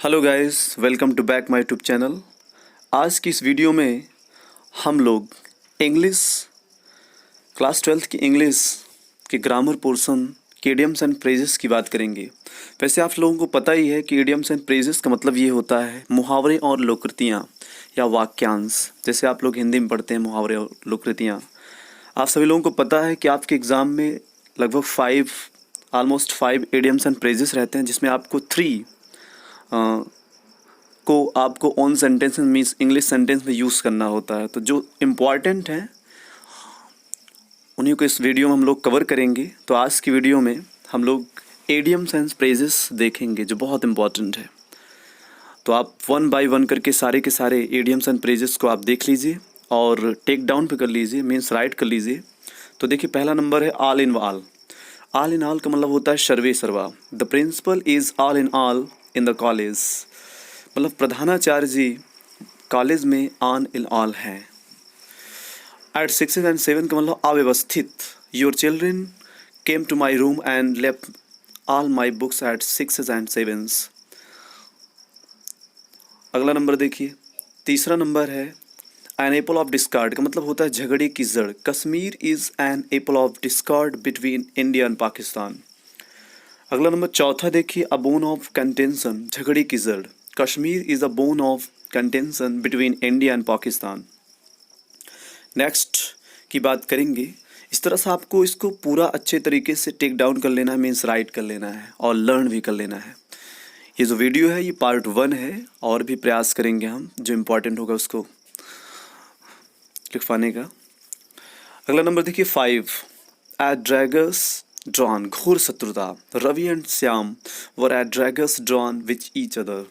Hello guys, welcome to back my YouTube channel. आज की इस वीडियो में हम लोग इंग्लिश क्लास 12th की इंग्लिश के ग्रामर पोर्शन के इडियम्स एंड फ्रेजेस की बात करेंगे। वैसे आप लोगों को पता ही है कि इडियम्स एंड फ्रेजेस का मतलब ये होता है मुहावरे और लोककृतियाँ या वाक्यांश। जैसे आप लोग हिंदी में पढ़ते हैं मुहावरे और लोककृतियाँ। आप सभी लोगों को पता है कि आपके एग्ज़ाम में लगभग ऑलमोस्ट 5 इडियम्स एंड फ्रेजेस रहते हैं, जिसमें आपको 3 को आपको on sentence means English sentence में यूज़ करना होता है। तो जो इम्पॉर्टेंट हैं उन्हीं को इस वीडियो में हम लोग कवर करेंगे। तो आज की वीडियो में हम लोग इडियम्स एंड फ्रेजेस देखेंगे जो बहुत इम्पॉर्टेंट है। तो आप 1 बाय 1 करके सारे के सारे इडियम्स एंड फ्रेजेस को आप देख लीजिए और टेक डाउन पे कर लीजिए, मीन्स राइट कर लीजिए। तो देखिए, पहला नंबर है all in all. All in all का मतलब होता है सर्वे सर्वा। The principal is all in the college. मतलब प्रधानाचार्य जी कॉलेज में ऑन इन ऑल हैं। एट 6 एंड 7 का मतलब अव्यवस्थित। Your children came to my room and left all my books at 6 and 7। अगला नंबर देखिए, तीसरा नंबर है एन एपल ऑफ डिस्कार्ड का मतलब होता है झगड़े की जड़। Kashmir is an Apple of discard between India and Pakistan. अगला नंबर चौथा देखिए, अ बोन ऑफ कंटेंशन, झगड़े की जड़। Kashmir is a bone of contention between India and Pakistan. Next की बात करेंगे। इस तरह से आपको इसको पूरा अच्छे तरीके से टेक डाउन कर लेना है, मीन्स राइट कर लेना है और लर्न भी कर लेना है। ये जो वीडियो है ये पार्ट 1 है, और भी प्रयास करेंगे हम जो इम्पोर्टेंट होगा उसको लिख पाने का। अगला नंबर देखिए 5, एट ड्रैगर्स ड्रॉन, घोर शत्रुता। Ravi and Shyam were at daggers drawn with each other.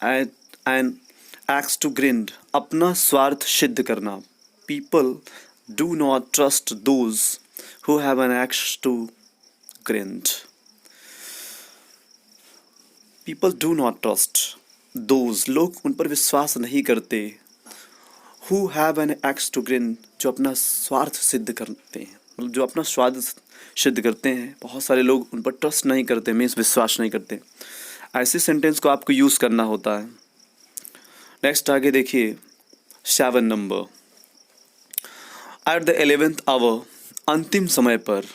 At an axe to grind, अपना स्वार्थ सिद्ध करना। People do not trust those who have an axe to grind. People do not trust those, लोग उन पर विश्वास नहीं करते। Who have an axe to grind, जो अपना स्वार्थ सिद्ध करते हैं, मतलब जो अपना स्वार्थ सिद्ध करते हैं। बहुत सारे लोग उन पर ट्रस्ट नहीं करते, मीन्स विश्वास नहीं करते। ऐसे सेंटेंस को आपको यूज़ करना होता है। नेक्स्ट आगे देखिए 7 number, eight the 11th our, अंतिम समय पर।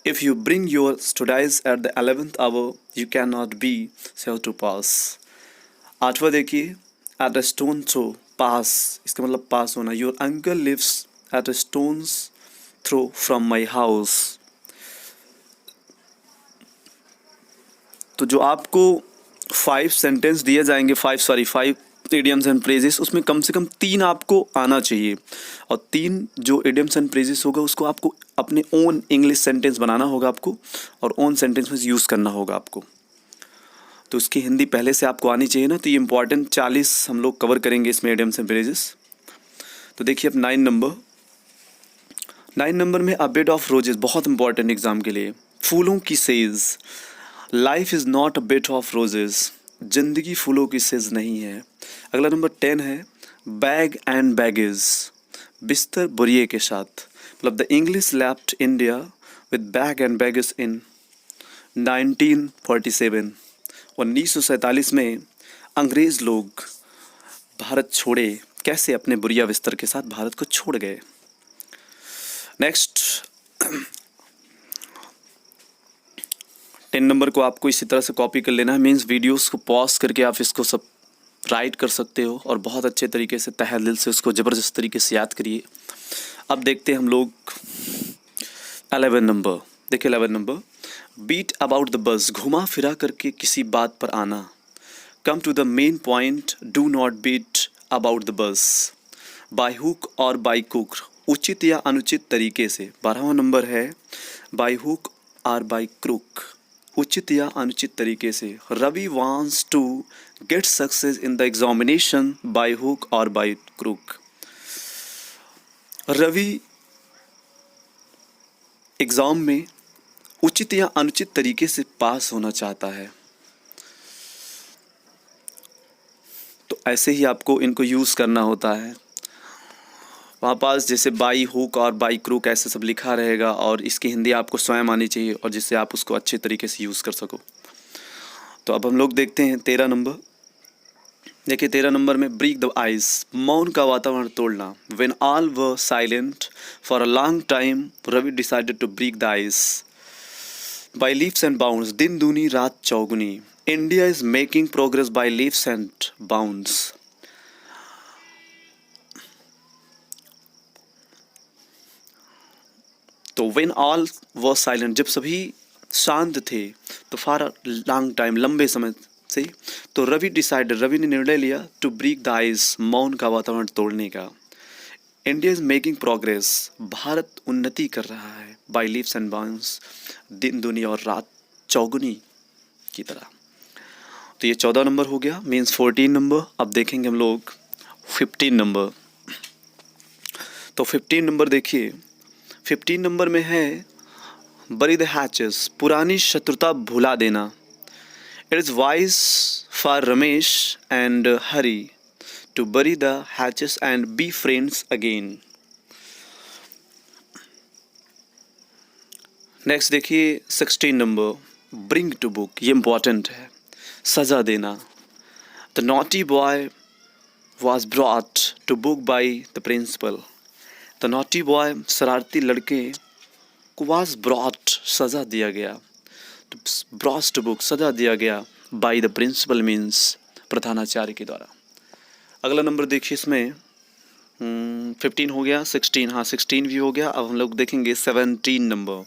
If you bring your studies at the 11th hour you can not be save to pass. 8वां देखिए, at a stone throw, pass, इसका मतलब पास होना। Your uncle lives at a stone's throw from my house. तो जो आपको 5 sentence दिए जाएंगे, 5 इडियम्स एंड फ्रेजेस, उसमें कम से कम 3 आपको आना चाहिए। और 3 जो इडियम्स एंड फ्रेजेस होगा उसको आपको अपने ओन इंग्लिश सेंटेंस बनाना होगा आपको, और ओन सेंटेंस में यूज़ करना होगा आपको। तो उसकी हिंदी पहले से आपको आनी चाहिए ना। तो ये इंपॉर्टेंट 40 हम लोग कवर करेंगे इसमें इडियम्स एंड फ्रेजेस। तो देखिए अब 9 नंबर में अ बेड ऑफ रोजेस, बहुत इंपॉर्टेंट एग्जाम के लिए। फूलों की says, life is not a bed of roses, जिंदगी फूलों की सेज नहीं है। अगला नंबर 10 है बैग एंड बैगेज, बिस्तर बोरिए के साथ। मतलब the English left India with bag and baggage in 1947। 1947 में अंग्रेज़ लोग भारत छोड़े, कैसे? अपने बोरिया बिस्तर के साथ भारत को छोड़ गए। नेक्स्ट 10 नंबर को आपको इसी तरह से कॉपी कर लेना है, मीन्स वीडियोस को पॉज करके आप इसको सब राइट कर सकते हो और बहुत अच्छे तरीके से तहे दिल से उसको ज़बरदस्त तरीके से याद करिए। अब देखते हैं हम लोग 11 नंबर। देखिए 11 नंबर, बीट अबाउट द बस, घुमा फिरा करके किसी बात पर आना। Come to the main point, do not beat about the bush. By hook और बाय कुक, उचित या अनुचित तरीके से। 12वां नंबर है बाय हुक और बाय क्रूक, उचित या अनुचित तरीके से। Ravi wants to get success in the examination by hook और बाय क्रूक। रवि एग्जाम में उचित या अनुचित तरीके से पास होना चाहता है। तो ऐसे ही आपको इनको यूज़ करना होता है। वहाँ पास जैसे बाई हुक और बाई क्रूक ऐसे सब लिखा रहेगा, और इसकी हिंदी आपको स्वयं आनी चाहिए और जिससे आप उसको अच्छे तरीके से यूज़ कर सको। तो अब हम लोग देखते हैं 13 नंबर। देखिए 13 नंबर में ब्रेक द आइस, मौन का वातावरण तोड़ना। When all were silent for a long time Ravi decided to break the ice by leaps and bounds. दिन दूनी रात चौगुनी, India is making progress by leaps and bounds. तो व्हेन ऑल वर साइलेंट, जब सभी शांत थे, तो फॉर लॉन्ग टाइम, लंबे समय से, तो रवि ने निर्णय लिया टू ब्रेक द आइस, मौन का वातावरण तोड़ने का। India is making progress, Bharat उन्नति कर रहा है, बाय लीव्स एंड बाउंड्स, दिन दुनी और रात चौगुनी की तरह। तो ये 14 नंबर हो गया, मीन्स 14 नंबर। अब देखेंगे हम लोग 15 नंबर। तो 15 नंबर देखिए, 15 नंबर में है बरी द हैचेस, पुरानी शत्रुता भुला देना। It is wise for Ramesh and Hari to bury the hatchet and be friends again. Next देखिए 16 नंबर, ब्रिंग टू बुक, ये इंपॉर्टेंट है, सजा देना। The naughty boy was brought to book by the principal. The naughty boy, शरारती लड़के को, was brought, सजा दिया गया, ब्रॉट टू बुक, सजा दिया गया, बाई द प्रिंसिपल मीन्स प्रधानाचार्य के द्वारा। अगला नंबर देखिए, इसमें 15 हो गया, 16, हाँ 16 भी हो गया। अब हम लोग देखेंगे 17 नंबर,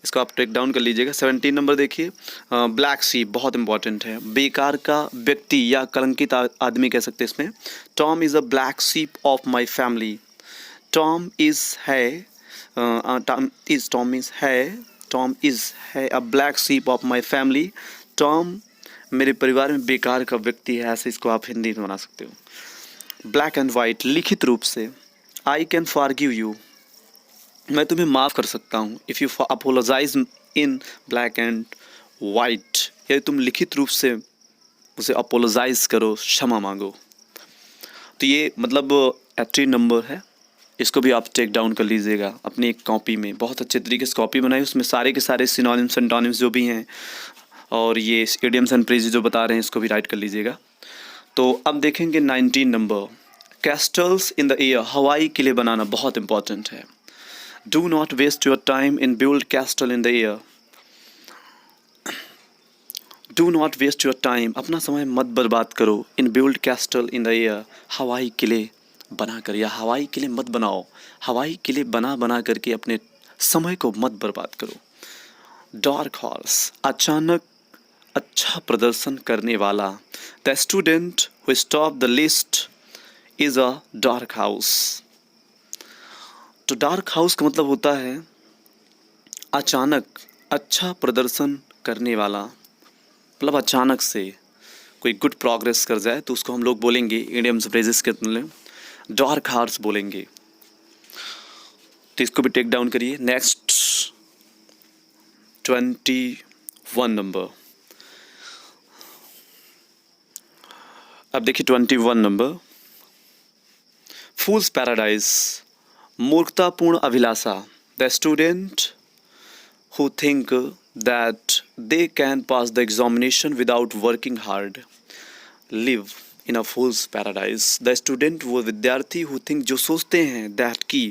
इसको आप टेक डाउन कर लीजिएगा। 17 नंबर देखिए, ब्लैक सीप, बहुत इंपॉर्टेंट है, बेकार का व्यक्ति या कलंकित आदमी कह सकते हैं इसमें। टॉम इज़ अ ब्लैक सीप of my family. Tom is है, टॉम इज़ है अ ब्लैक सीप ऑफ माई फैमिली। टॉम मेरे परिवार में बेकार का व्यक्ति है, ऐसे इसको आप हिंदी में बना सकते हो। ब्लैक एंड वाइट, लिखित रूप से, आई कैन फॉरगिव यू, मैं तुम्हें माफ़ कर सकता हूँ। If you apologise in black and white, यदि तुम लिखित रूप से उसे अपोलोजाइज करो, क्षमा मांगो। तो ये मतलब 18 नंबर है, इसको भी आप टेक डाउन कर लीजिएगा अपनी एक कॉपी में। बहुत अच्छे तरीके से कॉपी बनाई, उसमें सारे के सारे सिनोनिम्स एंटोनिम्स जो भी हैं और ये इडियम्स एंड फ्रेजेस जो बता रहे हैं, इसको भी राइट कर लीजिएगा। तो अब देखेंगे 19 नंबर, कैस्टल्स इन द एयर, हवाई किले बनाना बहुत इंपॉर्टेंट है। Do not waste your time in build castle in the air. Do not waste your time, अपना समय मत बर्बाद करो, in build castle in the air, हवाई किले बनाकर, या हवाई किले मत बनाओ, हवाई किले बना करके अपने समय को मत बर्बाद करो। डार्क हॉर्स, अचानक अच्छा प्रदर्शन करने वाला। The student who top the list is a dark house. तो डार्क हाउस का मतलब होता है अचानक अच्छा प्रदर्शन करने वाला, मतलब अचानक से कोई गुड प्रोग्रेस कर जाए तो उसको हम लोग बोलेंगे इडियम्स फ्रेजेस के मतलब डार्क हाउस बोलेंगे। तो इसको भी टेक डाउन करिए। नेक्स्ट 21 नंबर, अब देखिए 21 नंबर, फूल्स पैराडाइज, मूर्खतापूर्ण अभिलाषा। The student who think that they can pass the examination without working hard live in a fool's paradise. The student, वो विद्यार्थी, who think, जो सोचते हैं, that कि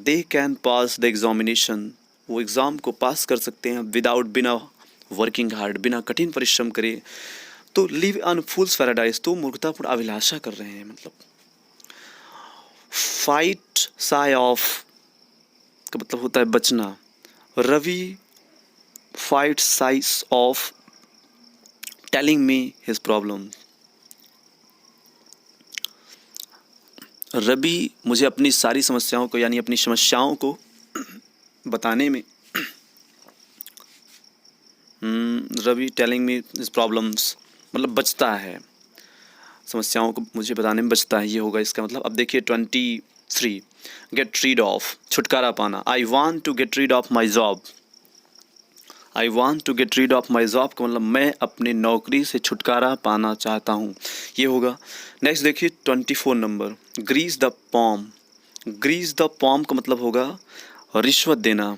they can pass the examination, वो एग्ज़ाम को पास कर सकते हैं विदाउट, बिना वर्किंग हार्ड, बिना कठिन परिश्रम करे, तो लिव ऑन फूल्स पैराडाइज, तो मूर्खतापूर्ण अभिलाषा कर रहे हैं। मतलब फाइट साई ऑफ का मतलब होता है बचना। Ravi fight shy of telling me his problem. Ravi मुझे अपनी सारी समस्याओं को, यानी अपनी समस्याओं को बताने में, Ravi telling me his problems, मतलब बचता है, समस्याओं को मुझे बताने में बचता है, ये होगा इसका मतलब। अब देखिए 23, गेट रीड ऑफ, छुटकारा पाना। I want to get rid of my job. I want to get rid of my job का मतलब मैं अपनी नौकरी से छुटकारा पाना चाहता हूँ, ये होगा। नेक्स्ट देखिए 24 नंबर, grease the palm. Grease the palm का मतलब होगा रिश्वत देना।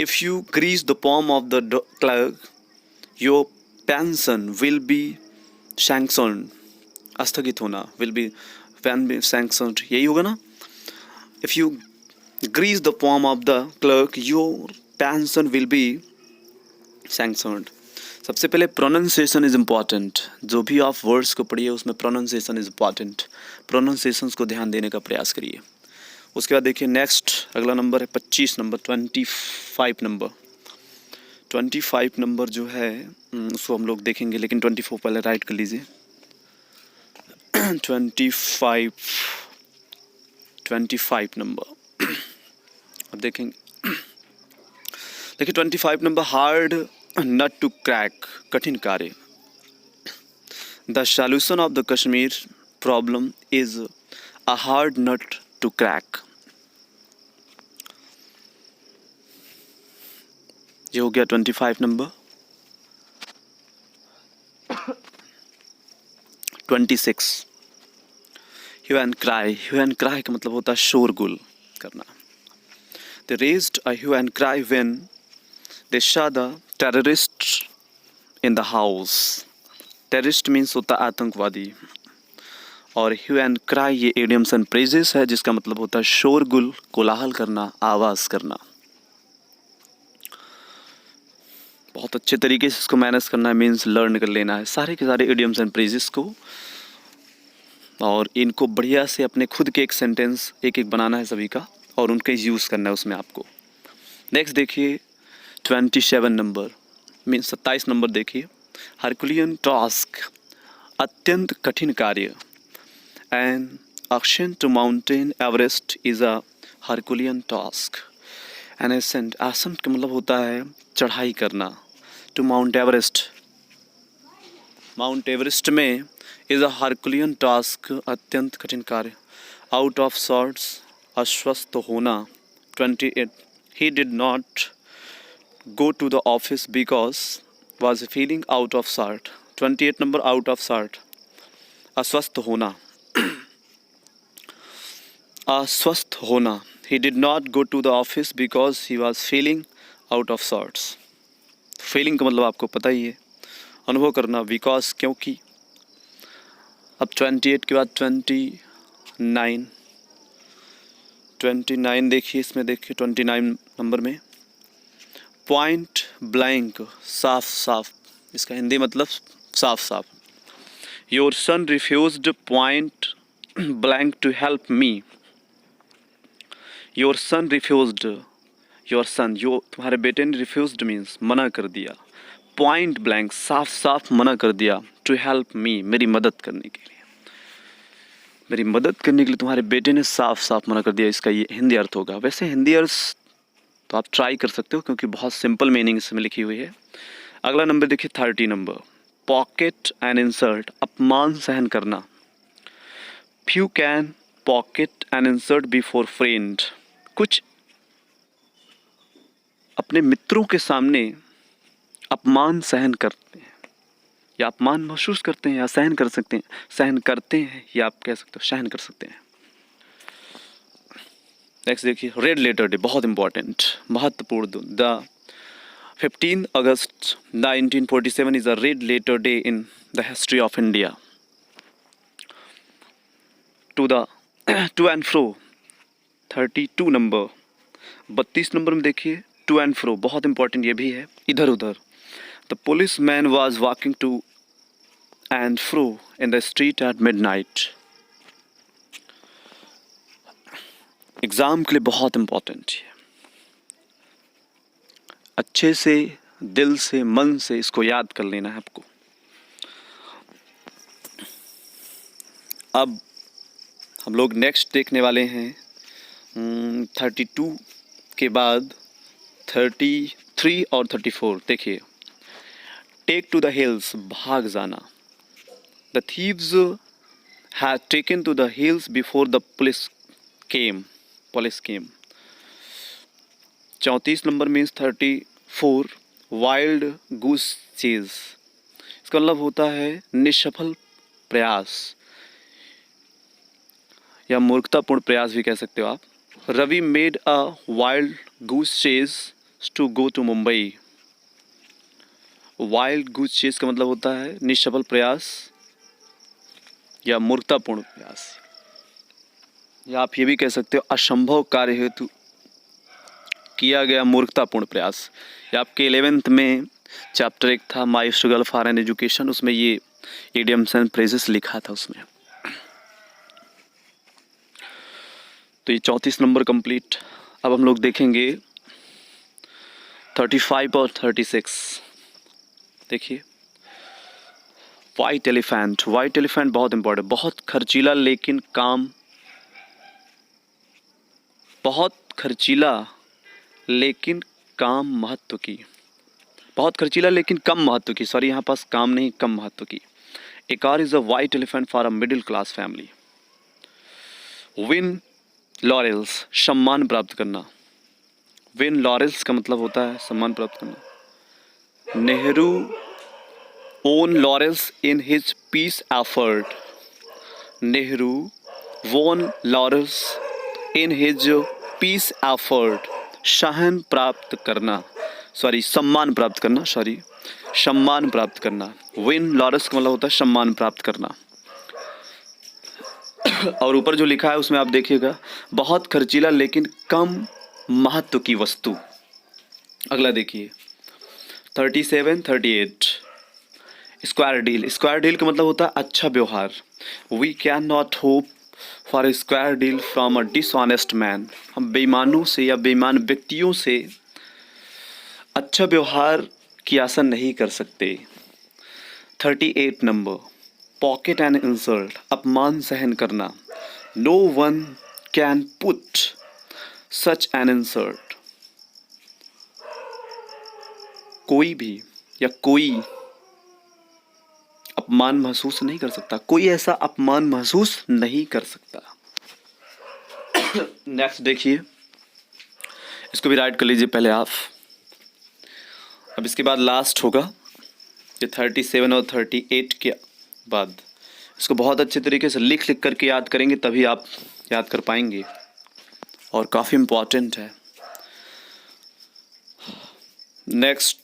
If you grease the palm of the clerk, your pension will be sanctioned, स्थगित होना, will be van be sanctioned, यही होगा ना. If you grease the palm of the clerk your pension will be sanctioned. सबसे पहले pronunciation is important. जो भी आप वर्ड्स को पढ़िए उसमें प्रोनाउंसिएशन इज इम्पॉर्टेंट. प्रोनाउंसिएशंस को ध्यान देने का प्रयास करिए. उसके बाद देखिए नेक्स्ट अगला नंबर है 25 नंबर, 25 नंबर. 25 नंबर जो है उसको हम लोग देखेंगे, लेकिन 24 पहले राइट कर लीजिए. 25 नंबर अब देखेंगे. देखिए 25 number, hard nut to crack, कठिन कार्य. The solution of the Kashmir problem is a hard nut to crack. ये हो गया 25 number. 26 hue and cry. Hue and cry का मतलब होता है शोरगुल करना. They raised a hue and cry when they saw the terrorists in the house. Terrorist means होता है आतंकवादी, और hue and cry ये idioms and phrases है जिसका मतलब होता है शोरगुल, कोलाहल करना, आवाज करना. बहुत अच्छे तरीके से इसको मैनेज करना है, मीन्स लर्न कर लेना है सारे के सारे idioms and phrases को, और इनको बढ़िया से अपने खुद के एक सेंटेंस एक एक बनाना है सभी का, और उनका यूज़ करना है उसमें आपको. नेक्स्ट देखिए 27 नंबर मीन्स 27 नंबर देखिए. हरकुलियन टास्क, अत्यंत कठिन कार्य. And ascent to mountain Everest is a herculean task. An ascent का मतलब होता है चढ़ाई करना. To Mount Everest, Mount Everest में इज़ अ हरकुलियन टास्क, अत्यंत कठिन कार्य. आउट ऑफ सॉर्ट्स, अस्वस्थ होना. 28 he did not go to the office because was feeling out of sort. 28 number, out of sort, अस्वस्थ होना. अस्वस्थ होना. he did not go to the office because he was feeling out of sorts. feeling का मतलब आपको पता ही है, अनुभव करना. because क्योंकि. अब 28 के बाद 29 देखिए. इसमें देखिए 29 नंबर में पॉइंट ब्लैंक, साफ साफ. इसका हिंदी मतलब साफ साफ. Your son refused point blank to help me. Your son refused, your son, यो तुम्हारे बेटे ने रिफ्यूज्ड मीन्स मना कर दिया. पॉइंट ब्लैंक, साफ साफ मना कर दिया. टू हेल्प मी, मेरी मदद करने के लिए. मेरी मदद करने के लिए तुम्हारे बेटे ने साफ साफ मना कर दिया, इसका ये हिंदी अर्थ होगा. वैसे हिंदी अर्थ तो आप ट्राई कर सकते हो क्योंकि बहुत सिंपल मीनिंग इसमें लिखी हुई है. अगला नंबर देखिए 30 नंबर, पॉकेट एंड इंसर्ट, अपमान सहन करना. Few can pocket and insert before friend. कुछ अपने मित्रों के सामने अपमान सहन करते हैं, या अपमान महसूस करते हैं, या सहन कर सकते हैं, सहन करते हैं, या आप कह सकते हो सहन कर सकते हैं. नेक्स्ट देखिए रेड लेटर डे, बहुत इंपॉर्टेंट, महत्वपूर्ण. The 15 August 1947 is a red letter day in the history of India. To and fro 32 number. 32 number में देखिए टू एंड फ्रो, बहुत इंपॉर्टेंट ये भी है, इधर उधर. The police man was walking to and fro in the street at midnight. एग्ज़ाम के लिए बहुत इम्पोर्टेंट है. अच्छे से, दिल से, मन से इसको याद कर लेना है आपको. अब हम लोग नेक्स्ट देखने वाले हैं 32 के बाद 33 और 34. देखिए टेक टू द हिल्स, भाग जाना. The thieves had taken to the hills before the police came. 34 number means 34 wild goose chase. इसका मतलब होता है निष्फल प्रयास या मूर्खतापूर्ण प्रयास भी कह सकते हो आप. Ravi made a wild goose chase to go to Mumbai. Wild goose chase का मतलब होता है निष्सफल प्रयास या मूर्खतापूर्ण प्रयास, या आप ये भी कह सकते हो असंभव कार्य हेतु किया गया मूर्खतापूर्ण प्रयास। या आपके 11th में चैप्टर 1 था माई स्ट्रगल फॉर एन एजुकेशन, उसमें ये इडियम्स एंड फ्रेजेस लिखा था उसमें। तो ये 34 नंबर कंप्लीट। अब हम लोग देखेंगे 35 और 36। देखिए वाइट एलिफेंट। वाइट एलिफेंट बहुत इंपॉर्टेंट, बहुत खर्चीला लेकिन काम, बहुत खर्चीला लेकिन काम महत्व की, बहुत खर्चीला लेकिन कम महत्व की, सॉरी यहाँ पास काम नहीं कम महत्व की। A car is a white elephant for a middle class family. Win laurels, सम्मान प्राप्त करना। विन लॉरेल्स का मतलब होता है सम्मान प्राप्त करना। Nehru won laurels in his peace effort. Nehru won laurels in his peace effort. शाहन प्राप्त करना, सॉरी सम्मान प्राप्त करना, सॉरी सम्मान प्राप्त करना। विन लॉरेल्स का मतलब होता है सम्मान प्राप्त करना। और ऊपर जो लिखा है उसमें आप देखिएगा बहुत खर्चीला लेकिन कम महत्व की वस्तु। अगला देखिए 37, 38। Square deal. स्क्वायर डील का मतलब होता है अच्छा व्यवहार। We can not hope for a square deal from a dishonest man. हम बेईमानों से या बेईमान व्यक्तियों से अच्छा व्यवहार की आशा नहीं कर सकते। 38 नंबर पॉकेट एंड इंसल्ट। अपमान सहन करना। No one can put such an insult. कोई भी या कोई अपमान महसूस नहीं कर सकता, कोई ऐसा अपमान महसूस नहीं कर सकता। नेक्स्ट देखिए, इसको भी राइट कर लीजिए पहले आप। अब इसके बाद लास्ट होगा ये 37 और 38 के बाद। इसको बहुत अच्छे तरीके से लिख लिख करके याद करेंगे तभी आप याद कर पाएंगे और काफ़ी इम्पॉर्टेंट है। नेक्स्ट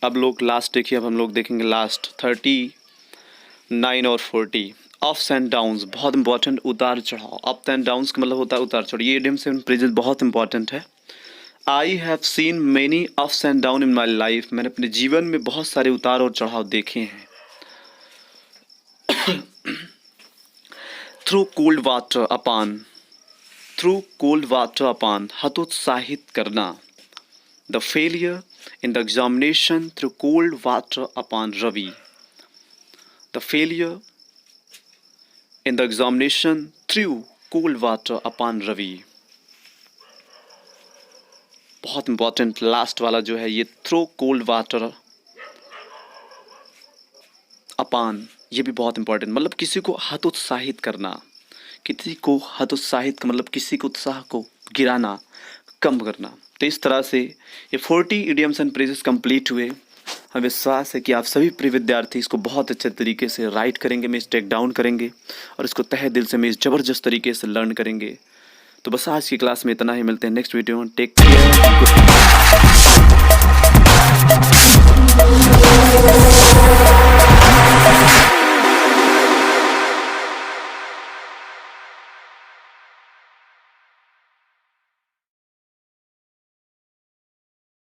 अब लोग लास्ट देखिए, अब हम लोग देखेंगे लास्ट 39 और 40। अप्स एंड डाउन्स बहुत इंपॉर्टेंट, उतार चढ़ाव। अप एंड डाउन्स का मतलब होता है उतार चढ़ाव। ये इडियम्स एंड फ्रेजेस बहुत इंपॉर्टेंट है। I have seen many ups and down in my life. मैंने अपने जीवन में बहुत सारे उतार और चढ़ाव देखे हैं। थ्रू कोल्ड वाटर अपान। थ्रू कोल्ड वाटर अपान हतोत्साहित करना। The failure in the examination through cold water upon Ravi. The failure in the examination through cold water upon Ravi. बहुत इंपॉर्टेंट लास्ट वाला जो है ये थ्रो कोल्ड वाटर अपान, ये भी बहुत इंपॉर्टेंट, मतलब किसी को हतोत्साहित करना। किसी को हतोत्साहित का मतलब किसी को उत्साह को गिराना, कम करना। तो इस तरह से ये 40 इडियम्स एंड फ्रेजेस कंप्लीट हुए। हमें विश्वास है कि आप सभी प्रिय विद्यार्थी इसको बहुत अच्छे तरीके से राइट करेंगे, में टेक डाउन करेंगे और इसको तहे दिल से में ज़बरदस्त तरीके से लर्न करेंगे। तो बस आज की क्लास में इतना ही, मिलते हैं नेक्स्ट वीडियो में। Take care.